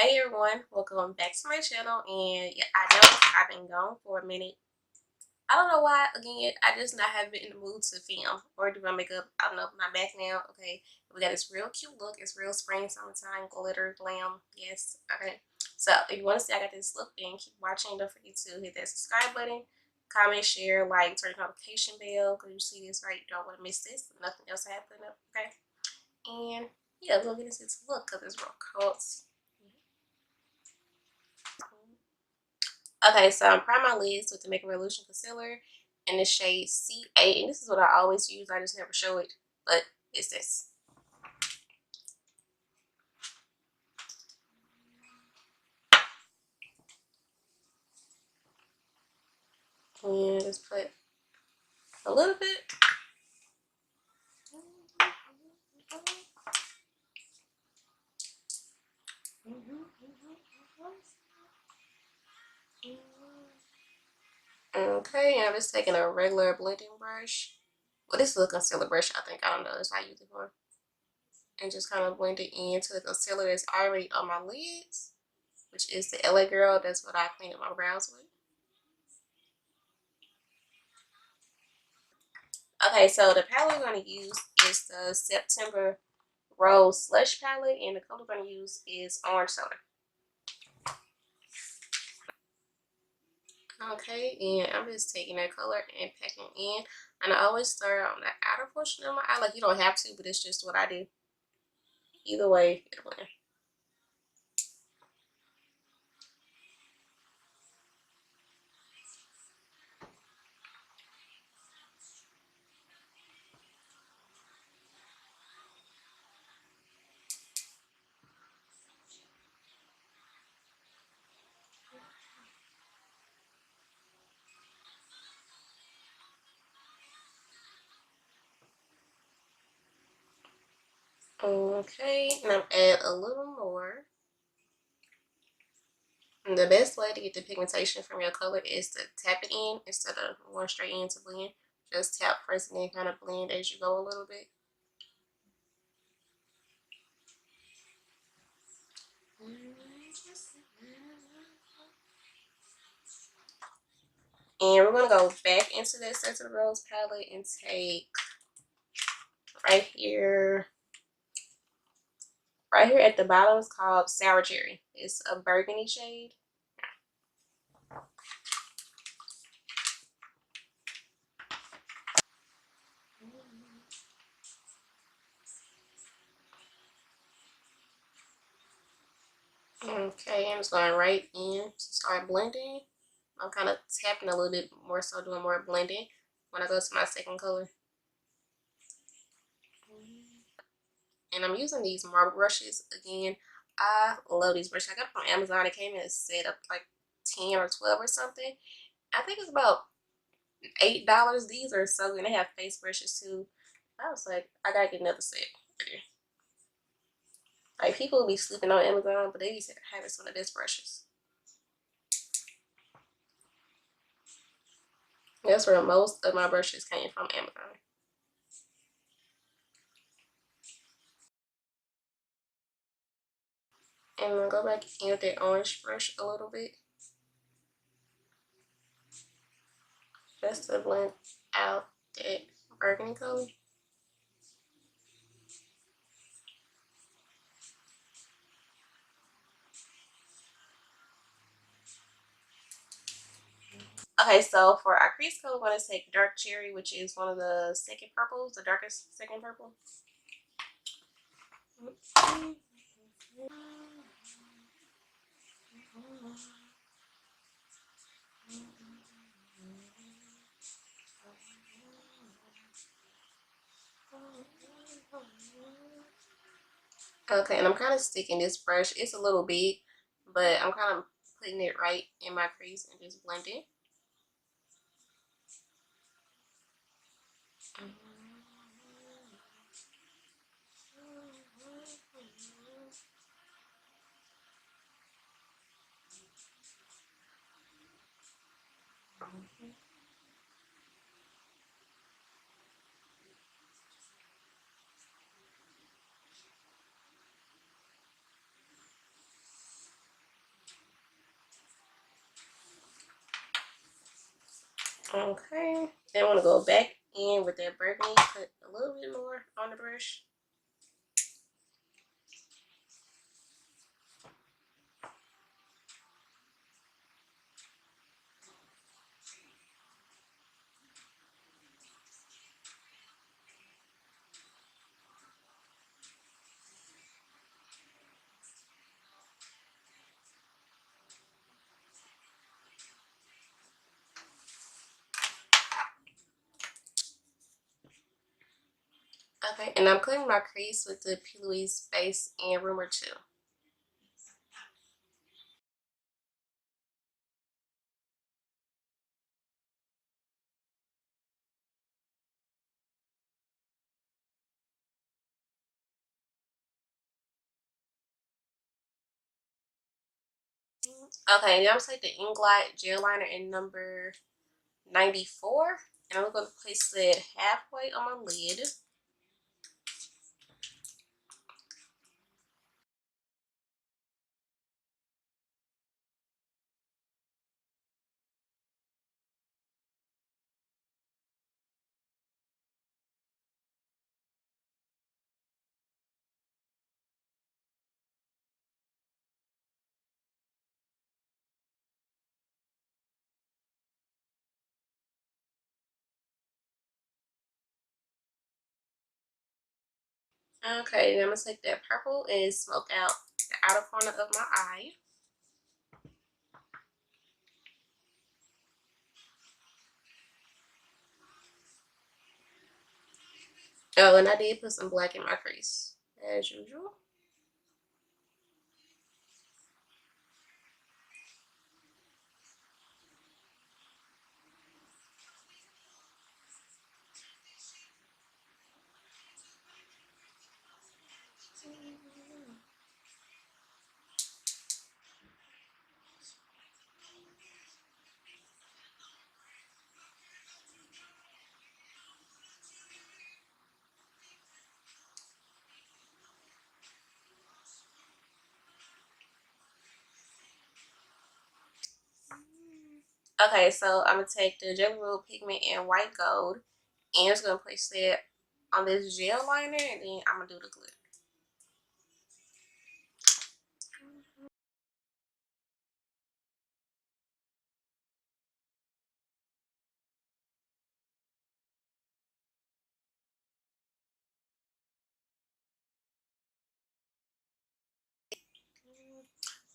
Hey everyone, welcome back to my channel. And yeah, I know I've been gone for a minute. I don't know why. Again, I just not have been in the mood to film or do my makeup. I don't know, I'm back now. Okay, we got this real cute look. It's real spring, summertime, glitter, glam. Yes, okay. So if you want to see I got this look, then keep watching. Don't forget to hit that subscribe button, comment, share, like, turn the notification bell because you see this right. You don't want to miss this. Nothing else I have put up. Okay, and yeah, we'll get into this look because it's real cold. Okay, so I'm priming my lids with the Makeup Revolution concealer in the shade C8, and this is what I always use. I just never show it, but it's this. And just put a little bit. Okay, and I'm just taking a regular blending brush. Well, this is a concealer brush, I think. I don't know. That's what I use it for. And just kind of blend it into the concealer that's already on my lids, which is the LA Girl. That's what I cleaned up my brows with. Okay, so the palette we're going to use is the September Rose Slush palette, and the color we're going to use is Orange Soda. Okay, and I'm just taking that color and packing in. And I always start on the outer portion of my eye. Like, you don't have to, but it's just what I do. Either way, it'll blend. Okay, and I'm add a little more. And the best way to get the pigmentation from your color is to tap it in instead of going straight in to blend. Just tap, press, and then kind of blend as you go a little bit. And we're going to go back into that Sensitive Rose palette and take right here. Right here at the bottom is called Sour Cherry. It's a burgundy shade. Okay, I'm just going right in to start blending. I'm kind of tapping a little bit more, so doing more blending when I go to my second color. And I'm using these marble brushes again. I love these brushes. I got them from Amazon. It came in a set of like 10 or 12 or something. I think it's about $8. These are so good. They have face brushes too. I was like, I gotta get another set. Like, people be sleeping on Amazon, but they be having some of the best brushes. That's where most of my brushes came from, Amazon. And I'm gonna go back in with that orange brush a little bit, just to blend out that burgundy color. Okay, so for our crease color, we're going to take Dark Cherry, which is one of the second purples, the darkest second purple. Okay, and I'm kind of sticking this brush. It's a little big, but I'm kind of putting it right in my crease and just blending. Okay, then I want to go back in with that burgundy, put a little bit more on the brush. Okay, and I'm cleaning my crease with the P. Louise Base and Rumor 2. Okay, now I'm going to take the Inglot Gel Liner in number 94. And I'm going to place it halfway on my lid. Okay, then I'm going to take that purple and smoke out the outer corner of my eye. Oh, and I did put some black in my crease, as usual. Okay, so I'm going to take the Jlarue pigment in white gold, and I'm just going to place it on this gel liner, and then I'm going to do the glitter.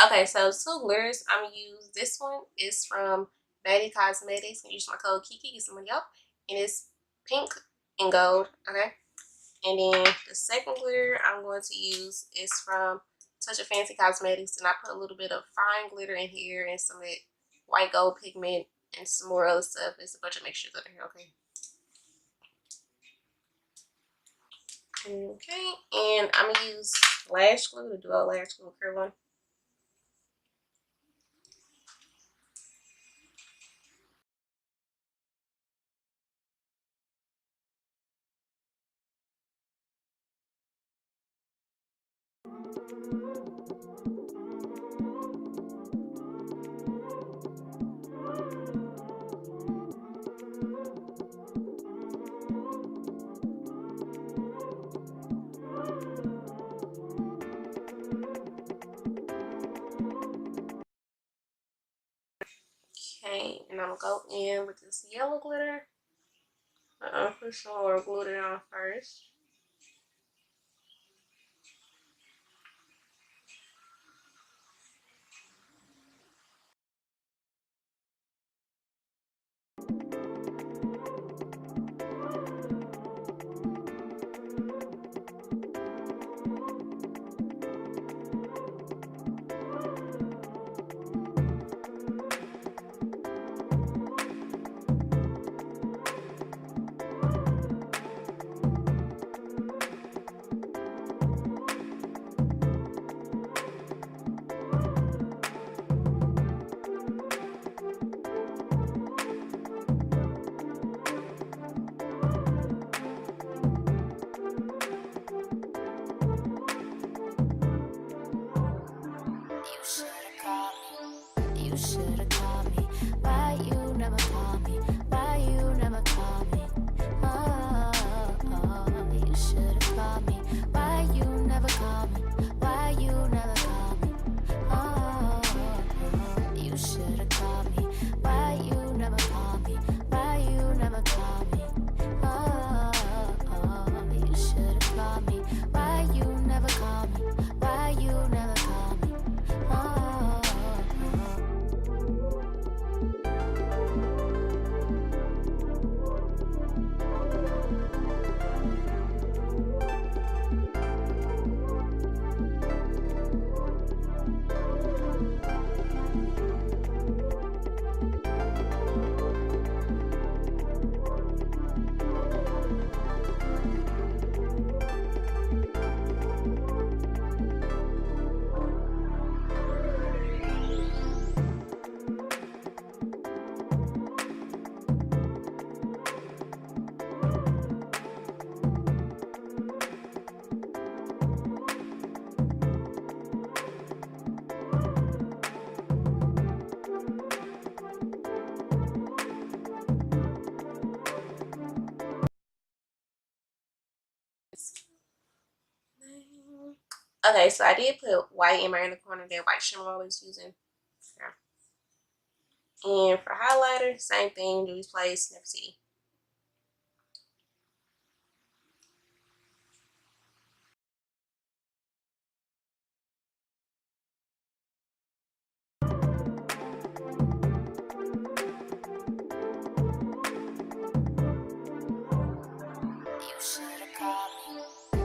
Okay, so two glitters I'm going to use. This one is from Baddie Cosmetics, and use my code Keke, get some money off, and it's pink and gold, okay? And then the second glitter I'm going to use is from Touch of Fancy Cosmetics, and I put a little bit of fine glitter in here and some of that white gold pigment and some more other stuff. It's a bunch of mixtures under here, okay? Okay, and I'm going to use lash glue, the Duo Lash Glue Curl one. Okay, and I'm going to go in with this yellow glitter. Put some more glitter on first. You should've called me. Why you never call me? Why Okay, so I did put white in my inner corner, that white shimmer I was using. Yeah. And for highlighter, same thing, Julie's Place, Nefertit.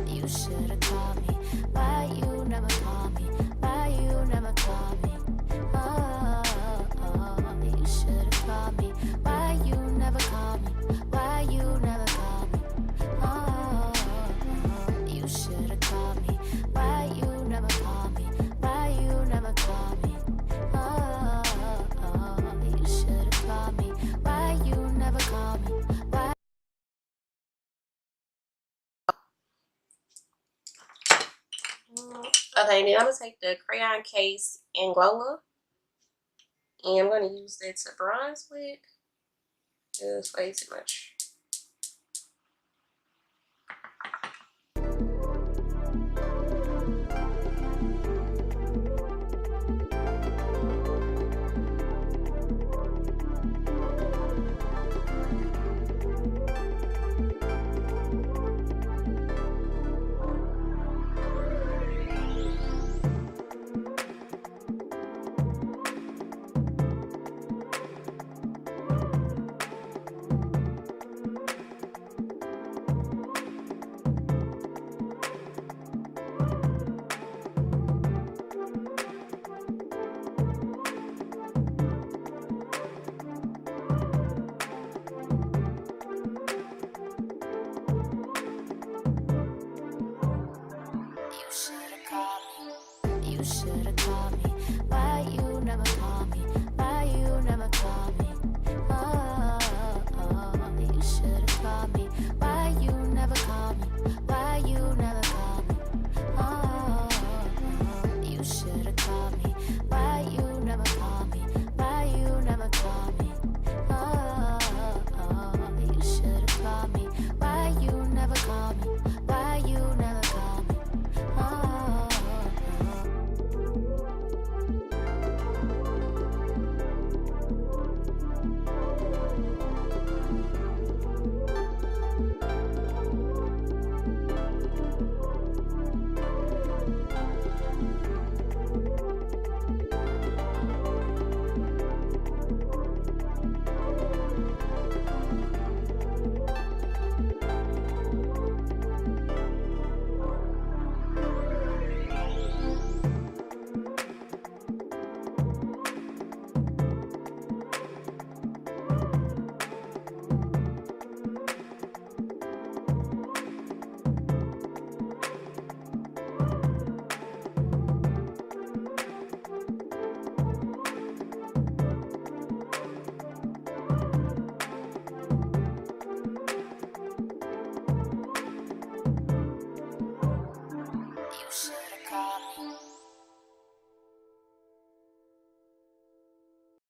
You should've called me. Why you never call me? Why you never call me? Oh, you should've called me. Why you never call me? Why you never call me? Oh, you should've called me. Why you never call me? Why you never call me? Oh, you should've called me. Why you never call me? Why? Okay, then I'm going to take the Crayon Case AnGlowLa. And I'm going to use that to bronze with. Just way too much.